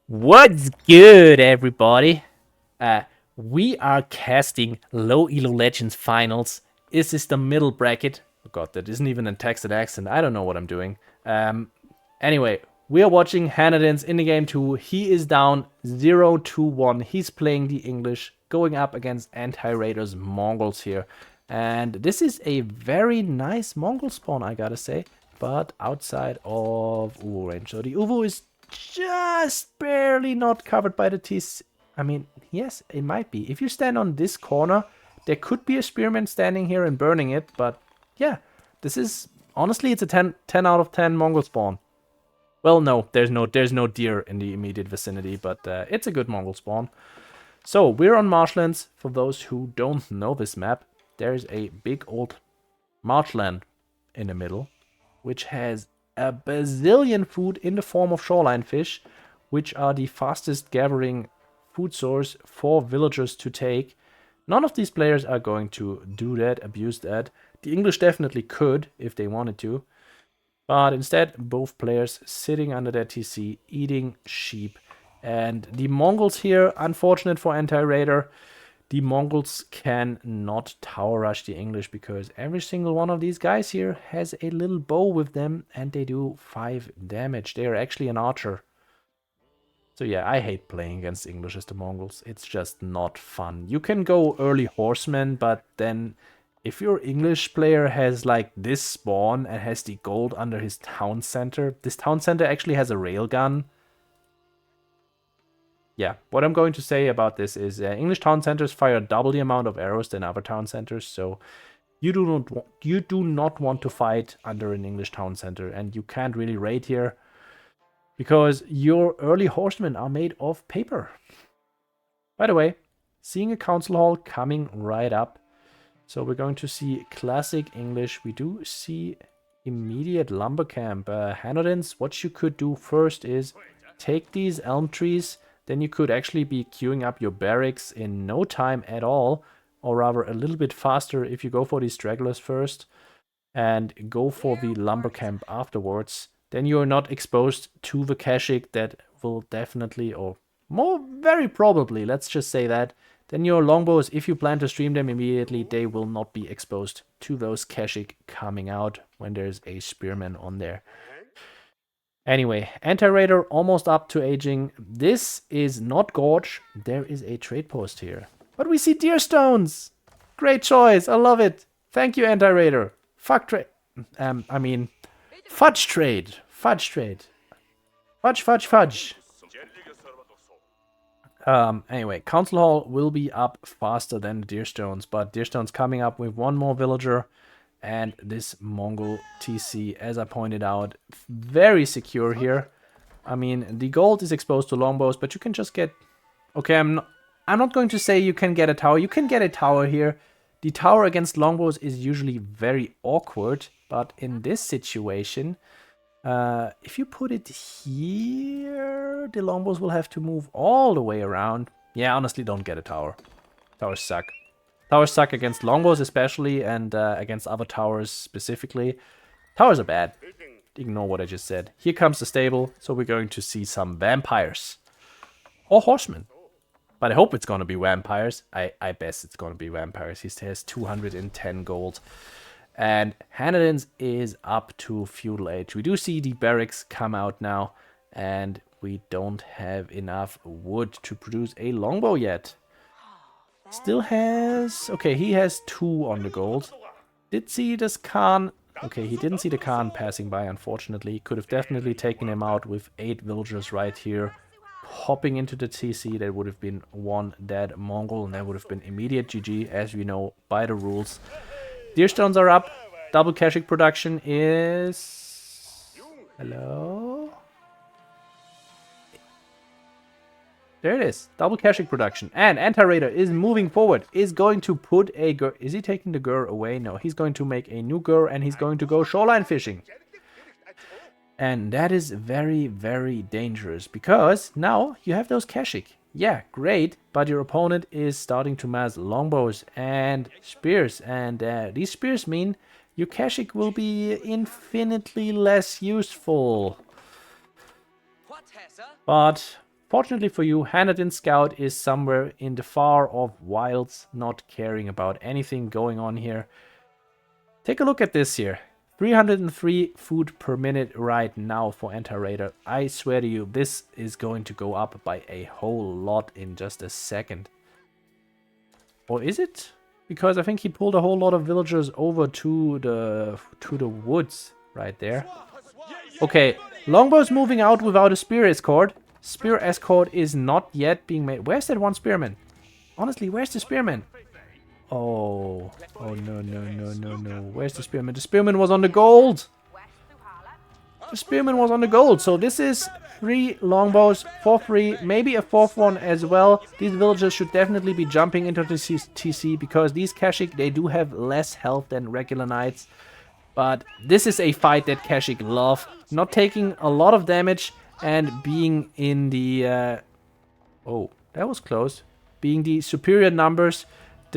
What's good, everybody? Uh, we are casting LowEloLegends finals. Is this the middle bracket? Oh god, that isn't even a Texan accent. I don't know what I'm doing. Anyway, we are watching Hannodin's in the game 2. He is down 0-1. He's playing the English, going up against Antiraider's Mongols here. And this is a very nice Mongol spawn, I gotta say. But outside of Uwu range. So the Uwu is just barely not covered by the TC. I mean, yes, it might be. If you stand on this corner, there could be a spearman standing here and burning it. But yeah, this is honestly, it's a 10 out of 10 Mongol spawn. Well, no, there's no deer in the immediate vicinity, but it's a good Mongol spawn. So we're on marshlands. For those who don't know this map, there's a big old marshland in the middle, which has a bazillion food in the form of shoreline fish, which are the fastest gathering food source for villagers to take. None of these players are going to do that, abuse that. The English definitely could if they wanted to. But instead, both players sitting under their TC, eating sheep. And the Mongols here, unfortunate for Antiraider, the Mongols can not tower rush the English because every single one of these guys here has a little bow with them and they do 5 damage. They are actually an archer. So yeah, I hate playing against English as the Mongols. It's just not fun. You can go early horsemen, but then if your English player has like this spawn and has the gold under his town center, this town center actually has a railgun. Yeah, what I'm going to say about this is English town centers fire double the amount of arrows than other town centers, so you do not want to fight under an English town center, and you can't really raid here because your early horsemen are made of paper. By the way, seeing a council hall coming right up. So we're going to see classic English. We do see immediate lumber camp. Hannodins, what you could do first is take these elm trees. Then you could actually be queuing up your barracks in no time at all. Or rather a little bit faster if you go for these stragglers first. And go for the lumber camp afterwards. Then you're not exposed to the Kashik that will definitely, or more very probably, let's just say that, then your longbows, if you plan to stream them immediately, they will not be exposed to those Kashik coming out when there's a spearman on there. Anyway, Antiraider almost up to aging. This is not Gorge. There is a trade post here. But we see deer stones. Great choice. I love it. Thank you, Antiraider. Fuck trade. I mean, fudge trade. Fudge trade. Fudge, fudge, fudge. Anyway, Council Hall will be up faster than the Deerstones, but Deerstone's coming up with one more villager, and this Mongol TC, as I pointed out, very secure here. I mean, the gold is exposed to longbows, but you can just get... Okay, I'm not going to say you can get a tower. You can get a tower here. The tower against longbows is usually very awkward, but in this situation... if you put it here, the longbows will have to move all the way around. Yeah, honestly, don't get a tower. Towers suck. Towers suck against longbows especially, and against other towers specifically. Towers are bad. Ignore what I just said. Here comes the stable, so we're going to see some vampires. Or horsemen. But I hope it's going to be vampires. I bet it's going to be vampires. He has 210 gold. And Hannodin's is up to feudal age. We do see the barracks come out now, and we don't have enough wood to produce a longbow yet. Still has... Okay, he has 2 on the gold. Did see this Khan... Okay, he didn't see the Khan passing by, unfortunately. Could have definitely taken him out with 8 villagers right here. Hopping into the TC, that would have been 1 dead Mongol, and that would have been immediate GG, as we know by the rules. Deerstones are up. Double Kashik production is... Hello? There it is. Double Kashik production. And Antiraider is moving forward. Is going to put a gur... Is he taking the gur away? No, he's going to make a new gur and he's going to go shoreline fishing. And that is very, very dangerous because now you have those Kashik. Yeah, great, but your opponent is starting to mass longbows and spears, and these spears mean your Kashik will be infinitely less useful. But Fortunately for you, Hannodin Scout is somewhere in the far off wilds, not caring about anything going on here. Take a look at this here. 303 food per minute right now for Antiraider. I swear to you, this is going to go up by a whole lot in just a second. Or is it? Because I think he pulled a whole lot of villagers over to the woods right there. Okay, Longbow's moving out without a spear escort. Spear escort is not yet being made. Where's that one spearman? Honestly, where's the spearman? Oh, no. Where's the spearman? The spearman was on the gold. The spearman was on the gold. So this is 3 longbows for free. Maybe a 4th one as well. These villagers should definitely be jumping into the TC because these Kashik, they do have less health than regular knights. But this is a fight that Kashik love. Not taking a lot of damage and being in the... oh, that was close. Being the superior numbers.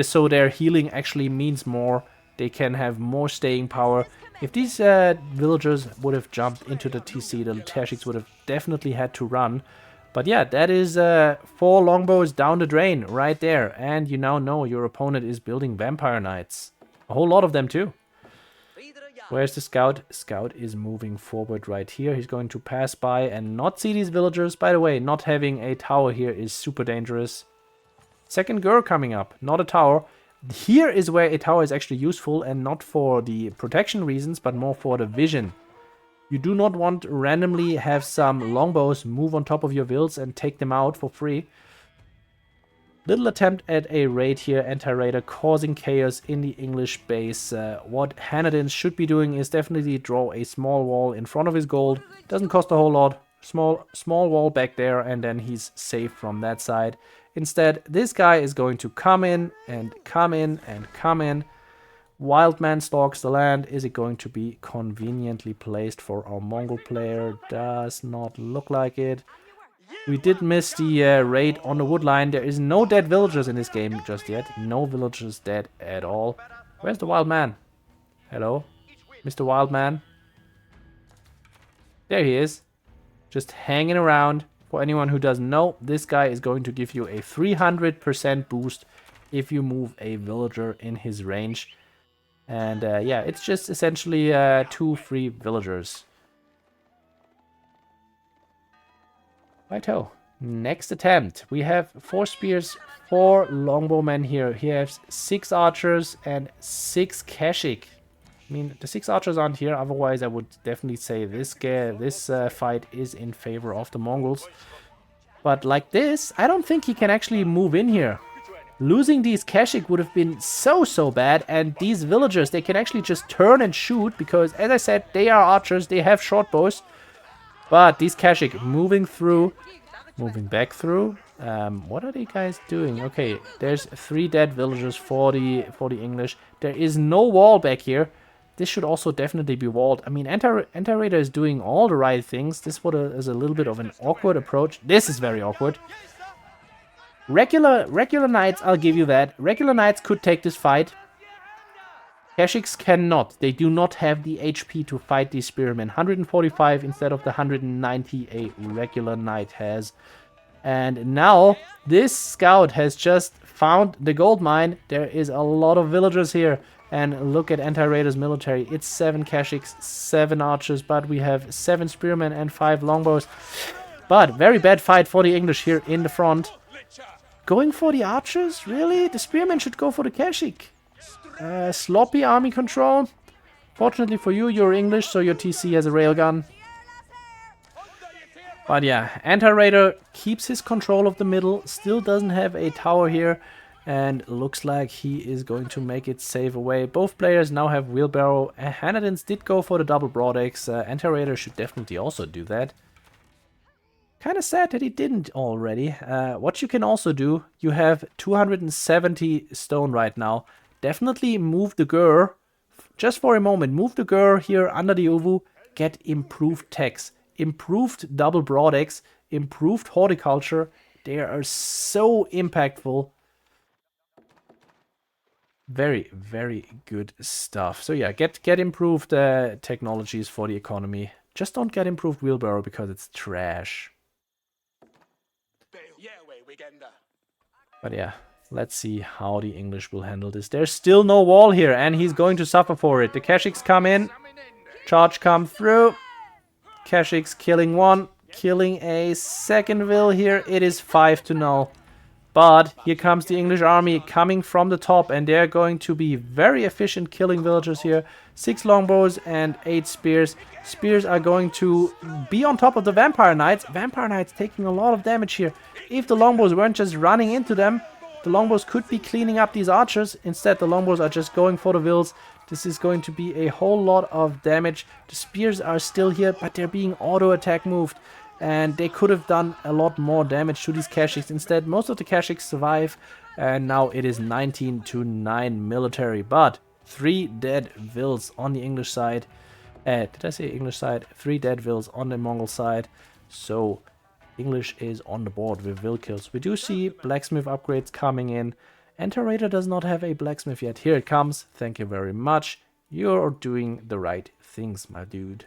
So their healing actually means more. They can have more staying power. If these villagers would have jumped into the TC, the Kashiks would have definitely had to run. But yeah, that is 4 longbows down the drain right there. And you now know your opponent is building Vampire Knights. A whole lot of them too. Where's the scout? Scout is moving forward right here. He's going to pass by and not see these villagers. By the way, not having a tower here is super dangerous. Second Gur coming up, not a tower. Here is where a tower is actually useful and not for the protection reasons, but more for the vision. You do not want to randomly have some longbows move on top of your vills and take them out for free. Little attempt at a raid here, Antiraider causing chaos in the English base. What Hannodin should be doing is definitely draw a small wall in front of his gold. Doesn't cost a whole lot. Small wall back there and then he's safe from that side. Instead, this guy is going to come in and come in and come in. Wildman stalks the land. Is it going to be conveniently placed for our Mongol player? Does not look like it. We did miss the raid on the wood line. There is no dead villagers in this game just yet. No villagers dead at all. Where's the wild man? Hello? Mr. Wildman? There he is. Just hanging around. For anyone who doesn't know, this guy is going to give you a 300% boost if you move a villager in his range. And yeah, it's just essentially 2 free villagers. Righto. Next attempt. We have 4 spears, 4 longbowmen here. He has 6 archers and 6 Kashik. I mean, the 6 archers aren't here. Otherwise, I would definitely say this fight is in favor of the Mongols. But like this, I don't think he can actually move in here. Losing these Kashik would have been so bad. And these villagers, they can actually just turn and shoot. Because, as I said, they are archers. They have short bows. But these Kashik moving through, moving back through. What are they guys doing? Okay, there's 3 dead villagers for the English. There is no wall back here. This should also definitely be walled. I mean, Antiraider is doing all the right things. This is a little bit of an awkward approach. This is very awkward. Regular knights, I'll give you that. Regular knights could take this fight. Kashiks cannot. They do not have the HP to fight these spearmen. 145 instead of the 190 a regular knight has. And now, this scout has just found the gold mine. There is a lot of villagers here. And look at Antiraider's military. It's 7 Kashiks, 7 archers, but we have 7 spearmen and 5 longbows. But very bad fight for the English here in the front. Going for the archers? Really? The spearmen should go for the Kashik. Sloppy army control. Fortunately for you, you're English, so your TC has a railgun. But yeah, Antiraider keeps his control of the middle. Still doesn't have a tower here. And looks like he is going to make it save away. Both players now have wheelbarrow. Hannodins did go for the double broadaxe. Antiraider should definitely also do that. Kind of sad that he didn't already. What you can also do, you have 270 stone right now. Definitely move the Gur. Just for a moment, move the Gur here under the Uvu. Get improved techs. Improved double broadaxe. Improved horticulture. They are so impactful. Very, very good stuff. So yeah, get improved technologies for the economy. Just don't get improved wheelbarrow because it's trash. But yeah, let's see how the English will handle this. There's still no wall here, and he's going to suffer for it. The Kashyyyks come in. Charge come through. Kashyyyks killing one. Killing a second will here. It is 5-0. But here comes the English army coming from the top, and they're going to be very efficient killing villagers here. 6 longbows and 8 spears. Spears are going to be on top of the Vampire Knights. Vampire Knights taking a lot of damage here. If the longbows weren't just running into them, the longbows could be cleaning up these archers. Instead, the longbows are just going for the vills. This is going to be a whole lot of damage. The spears are still here, but they're being auto-attack moved. And they could have done a lot more damage to these Kashyyyks. Instead, most of the Kashyyyks survive. And now it is 19-9 military. But 3 dead vills on the English side. Did I say English side? 3 dead vills on the Mongol side. So English is on the board with vill kills. We do see blacksmith upgrades coming in. Antiraider does not have a blacksmith yet. Here it comes. Thank you very much. You're doing the right things, my dude.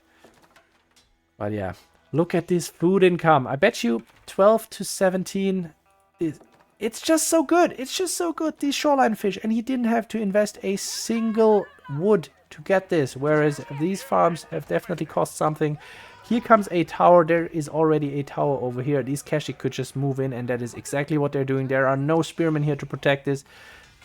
But yeah. Look at this food income. I bet you 12 to 17. It's just so good. It's just so good. These shoreline fish. And he didn't have to invest a single wood to get this. Whereas these farms have definitely cost something. Here comes a tower. There is already a tower over here. These Kashyyyk could just move in. And that is exactly what they're doing. There are no spearmen here to protect this.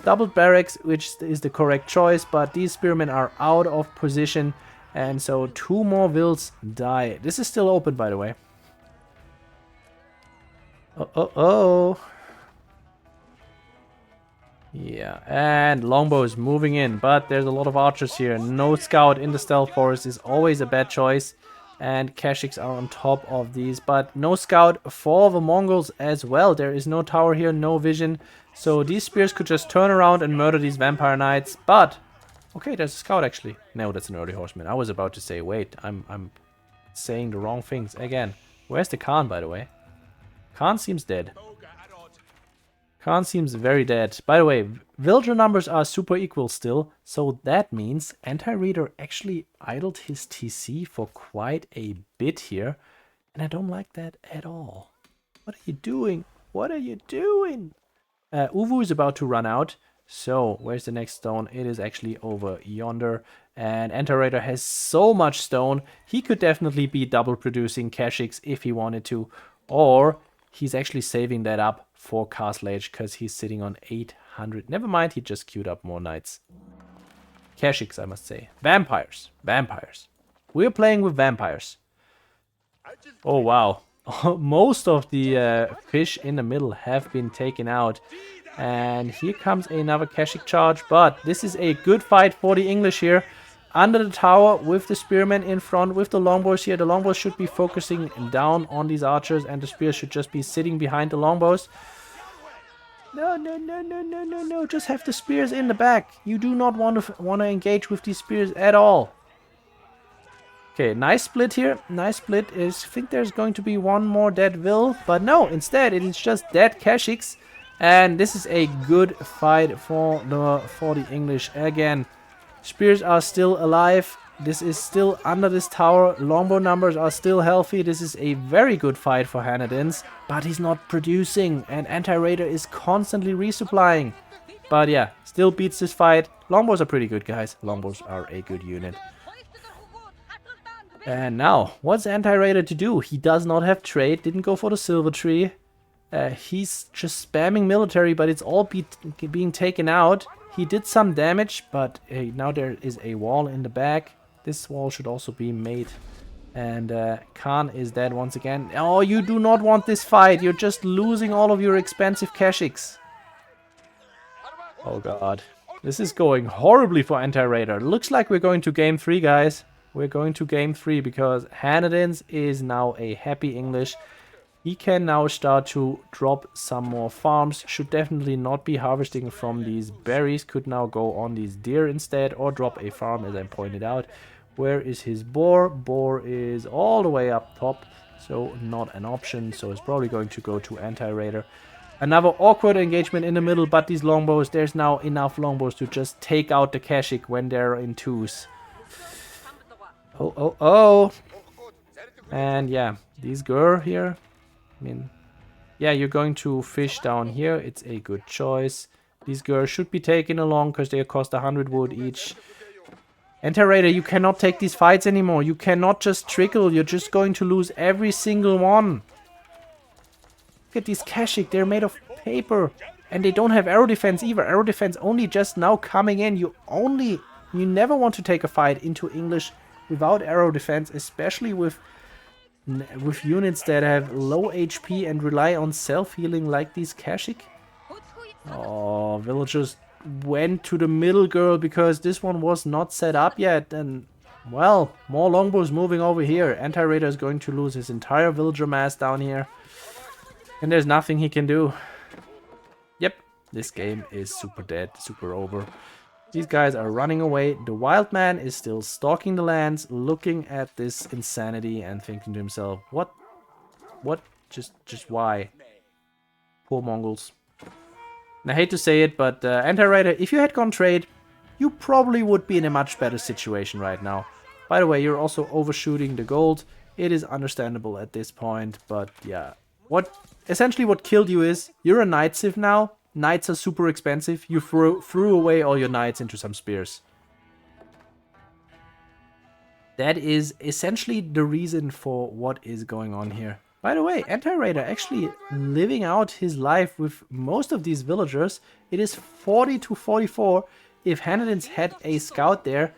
Doubled barracks, which is the correct choice. But these spearmen are out of position. And so 2 more vills die. This is still open, by the way. Oh. Yeah, and longbows moving in. But there's a lot of archers here. No scout in the stealth forest is always a bad choice. And Kashyyyks are on top of these. But no scout for the Mongols as well. There is no tower here, no vision. So these spears could just turn around and murder these Vampire Knights. But okay, there's a scout actually. No, that's an early horseman. I was about to say, wait, I'm saying the wrong things again. Where's the Khan, by the way? Khan seems dead. Khan seems very dead. By the way, villager numbers are super equal still. So that means Antiraider actually idled his TC for quite a bit here. And I don't like that at all. What are you doing? What are you doing? Uwu is about to run out. So, where's the next stone? It is actually over yonder. And Antiraider has so much stone, he could definitely be double producing Kashyyyks if he wanted to. Or, he's actually saving that up for Castle Age because he's sitting on 800. Never mind, he just queued up more knights. Kashyyyks, I must say. Vampires. Vampires. We're playing with vampires. Oh, wow. Most of the fish in the middle have been taken out. And here comes another Kashyyyk charge, but this is a good fight for the English here. Under the tower with the spearmen in front, with the longbows here. The longbows should be focusing down on these archers, and the spears should just be sitting behind the longbows. No. Just have the spears in the back. You do not want to engage with these spears at all. Okay, nice split here. Nice split. I think there's going to be one more dead will, but no, instead it is just dead Kashyyyks. And this is a good fight for the English again. Spears are still alive. This is still under this tower. Longbow numbers are still healthy. This is a very good fight for Hannodins. But he's not producing. And Antiraider is constantly resupplying. But yeah, still beats this fight. Longbows are pretty good, guys. Longbows are a good unit. And now, what's Antiraider to do? He does not have trade. Didn't go for the silver tree. He's just spamming military, but it's all being taken out. He did some damage, but now there is a wall in the back. This wall should also be made. And Khan is dead once again. Oh, you do not want this fight. You're just losing all of your expensive Kashyyyks. Oh god. This is going horribly for Antiraider. Looks like we're going to game 3, guys. We're going to game 3 because Hannodins is now a happy English. He can now start to drop some more farms. Should definitely not be harvesting from these berries. Could now go on these deer instead or drop a farm, as I pointed out. Where is his boar? Boar is all the way up top, so not an option. So it's probably going to go to Antiraider. Another awkward engagement in the middle, but these longbows, there's now enough longbows to just take out the Kashyyyk when they're in twos. Oh. And yeah, these Gur here. I mean, Yeah, you're going to fish down here. It's a good choice. These girls should be taken along because they cost 100 wood each. Antiraider, you cannot take these fights anymore. You cannot just trickle. You're just going to lose every single one. Look at these Kashik. They're made of paper. And they don't have aero defense either. Aero defense only just now coming in. You never want to take a fight into English without aero defense, especially with units that have low HP and rely on self-healing like these Kashik. Oh, villagers went to the middle girl because this one was not set up yet. And, well, more longbows moving over here. Antiraider is going to lose his entire villager mass down here. And there's nothing he can do. Yep, this game is super dead, super over. These guys are running away. The wild man is still stalking the lands, looking at this insanity and thinking to himself, what? Just why? Poor Mongols. And I hate to say it, but Antiraider, if you had gone trade, you probably would be in a much better situation right now. By the way, you're also overshooting the gold. It is understandable at this point, but yeah. Essentially what killed you is, you're a knight civ now. Knights are super expensive. You threw away all your knights into some spears. That is essentially the reason for what is going on here. By the way, Antiraider actually living out his life with most of these villagers. It is 40 to 44. If Hannodin's had a scout there,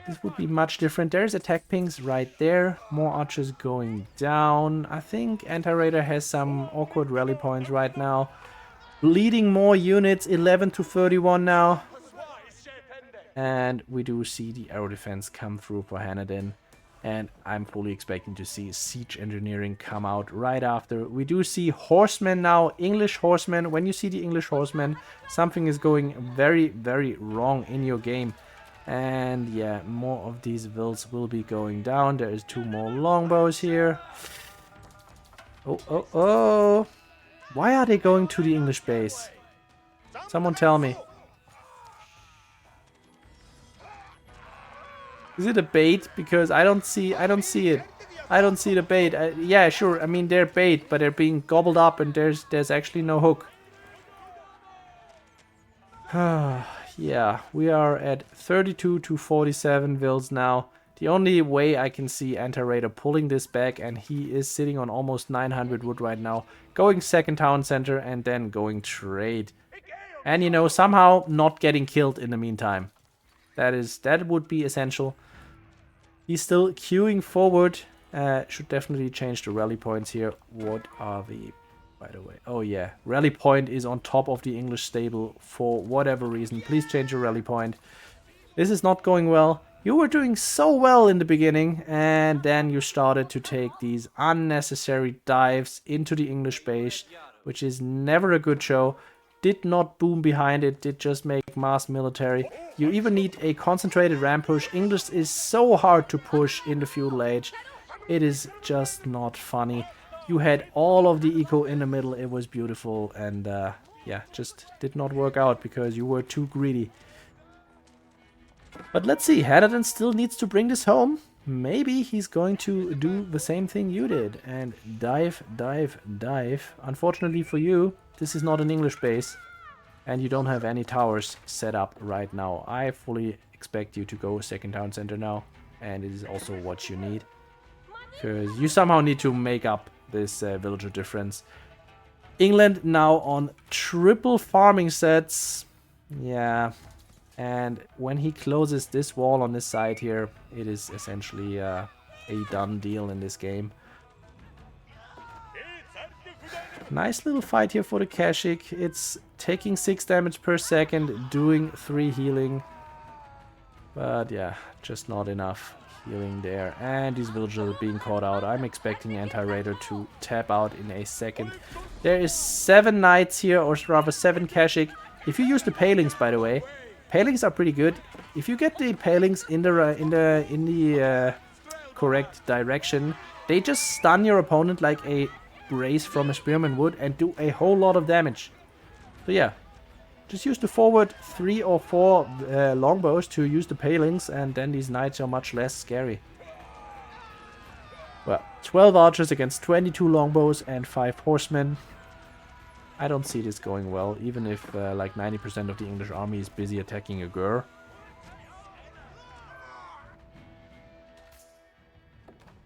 this would be much different. There's attack pings right there. More archers going down. I think Antiraider has some awkward rally points right now. Bleeding more units, 11 to 31 now. And we do see the aero defense come through for Hannodin. And I'm fully expecting to see siege engineering come out right after. We do see horsemen now, English horsemen. When you see the English horsemen, something is going very, very wrong in your game. And yeah, more of these vills will be going down. There is 2 more longbows here. Oh. Why are they going to the English base? Someone tell me. Is it a bait? Because I don't see it. I don't see the bait. Yeah, sure. I mean, they're bait, but they're being gobbled up and there's actually no hook. Yeah, we are at 32 to 47 vills now. The only way I can see Antiraider pulling this back, and he is sitting on almost 900 wood right now, going second town center and then going trade. And you know, somehow not getting killed in the meantime. That would be essential. He's still queuing forward. Should definitely change the rally points here. What are the... By the way, oh yeah, rally point is on top of the English stable for whatever reason. Please change your rally point. This is not going well. You were doing so well in the beginning, and then you started to take these unnecessary dives into the English base, which is never a good show. Did not boom behind it, did just make mass military. You even need a concentrated ram push. English is so hard to push in the feudal age. It is just not funny. You had all of the eco in the middle, it was beautiful, and yeah, just did not work out because you were too greedy. But let's see, Hannodin still needs to bring this home. Maybe he's going to do the same thing you did and dive. Unfortunately for you, this is not an English base and you don't have any towers set up right now. I fully expect you to go second town center now, and it is also what you need. Because you somehow need to make up this villager difference. England now on triple farming sets. Yeah. And when he closes this wall on this side here, it is essentially a done deal in this game. Nice little fight here for the Kashik. It's taking 6 damage per second, doing 3 healing. But yeah, just not enough healing there. And these villagers are being caught out. I'm expecting Antiraider to tap out in a second. There is 7 knights here, or rather 7 Kashik. If you use the palings, by the way, palings are pretty good. If you get the palings in the correct direction, they just stun your opponent like a brace from a spearman would and do a whole lot of damage. So yeah, just use the forward 3 or 4 longbows to use the palings, and then these knights are much less scary. Well, 12 archers against 22 longbows and 5 horsemen. I don't see this going well, even if like 90% of the English army is busy attacking a Gur.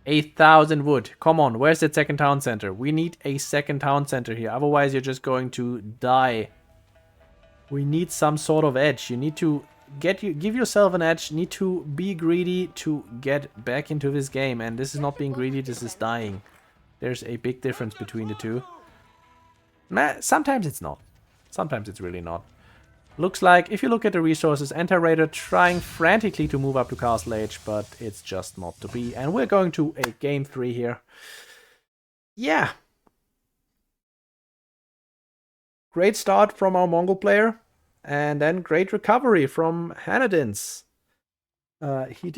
$8,000 wood. Come on, where's that second town center? We need a second town center here, otherwise you're just going to die. We need some sort of edge. You need to give yourself an edge. Need to be greedy to get back into this game, and this is not being greedy, this is dying. There's a big difference between the two. Sometimes it's not. Sometimes it's really not. Looks like, if you look at the resources, Antiraider trying frantically to move up to Castle Age, but it's just not to be. And we're going to a game 3 here. Yeah. Great start from our Mongol player. And then great recovery from Hannodin's. He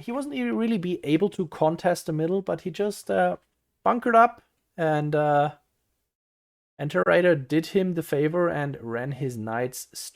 wasn't really be able to contest the middle, but he just bunkered up, and Antiraider did him the favor and ran his knights